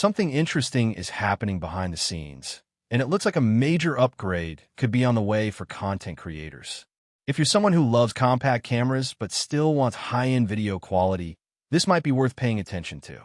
something interesting is happening behind the scenes, and it looks like a major upgrade could be on the way for content creators. If you're someone who loves compact cameras but still wants high-end video quality, this might be worth paying attention to.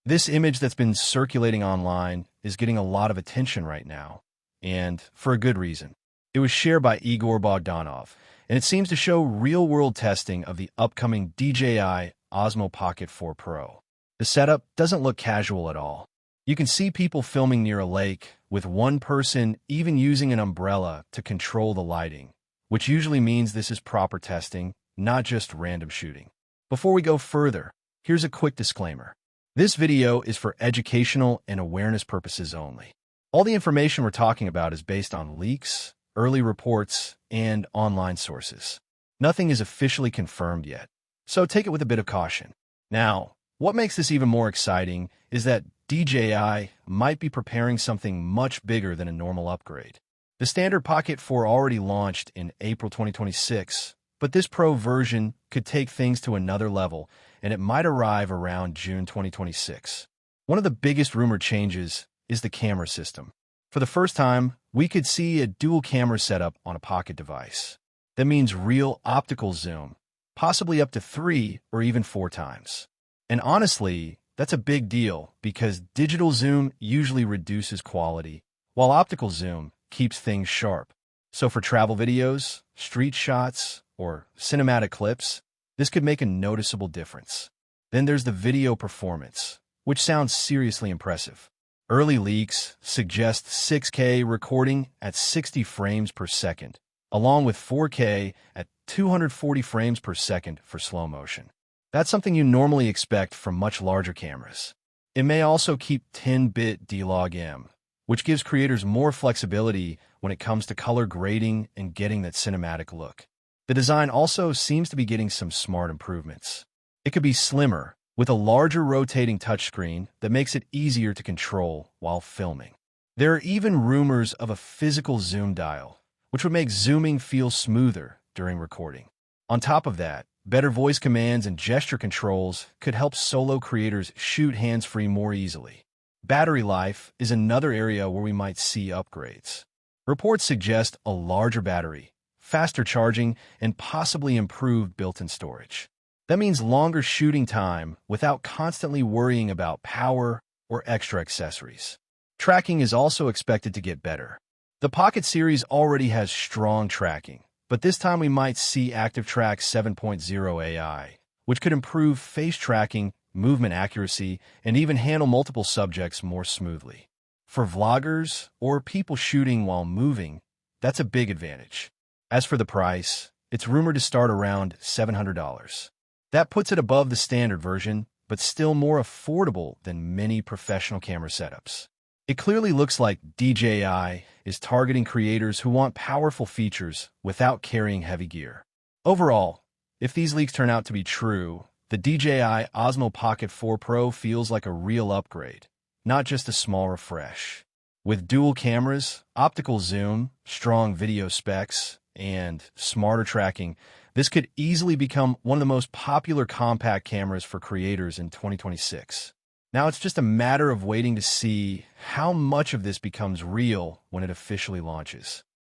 This image that's been circulating online is getting a lot of attention right now, and for a good reason. It was shared by Igor Bogdanov, and it seems to show real-world testing of the upcoming DJI Osmo Pocket 4 Pro. The setup doesn't look casual at all. You can see people filming near a lake, with one person even using an umbrella to control the lighting, which usually means this is proper testing, not just random shooting. Before we go further, here's a quick disclaimer. This video is for educational and awareness purposes only. All the information we're talking about is based on leaks, early reports, and online sources. Nothing is officially confirmed yet, so take it with a bit of caution. Now, what makes this even more exciting is that DJI might be preparing something much bigger than a normal upgrade. The standard Pocket 4 already launched in April 2026, but this Pro version could take things to another level, and it might arrive around June 2026. One of the biggest rumored changes is the camera system. For the first time, we could see a dual camera setup on a Pocket device. That means real optical zoom, possibly up to 3 or even 4 times. And honestly, that's a big deal because digital zoom usually reduces quality, while optical zoom keeps things sharp. So for travel videos, street shots, or cinematic clips, this could make a noticeable difference. Then there's the video performance, which sounds seriously impressive. Early leaks suggest 6K recording at 60 frames per second, along with 4K at 240 frames per second for slow motion. That's something you normally expect from much larger cameras. It may also keep 10-bit D-Log-M, which gives creators more flexibility when it comes to color grading and getting that cinematic look. The design also seems to be getting some smart improvements. It could be slimmer, with a larger rotating touchscreen that makes it easier to control while filming. There are even rumors of a physical zoom dial, which would make zooming feel smoother during recording. On top of that, better voice commands and gesture controls could help solo creators shoot hands-free more easily. Battery life is another area where we might see upgrades. Reports suggest a larger battery, faster charging, and possibly improved built-in storage. That means longer shooting time without constantly worrying about power or extra accessories. Tracking is also expected to get better. The Pocket series already has strong tracking, but this time we might see ActiveTrack 7.0 AI, which could improve face tracking, movement accuracy, and even handle multiple subjects more smoothly. For vloggers or people shooting while moving, that's a big advantage. As for the price, it's rumored to start around $700. That puts it above the standard version, but still more affordable than many professional camera setups. It clearly looks like DJI is targeting creators who want powerful features without carrying heavy gear. Overall, if these leaks turn out to be true, the DJI Osmo Pocket 4 Pro feels like a real upgrade, not just a small refresh. With dual cameras, optical zoom, strong video specs, and smarter tracking, this could easily become one of the most popular compact cameras for creators in 2026. Now it's just a matter of waiting to see how much of this becomes real when it officially launches.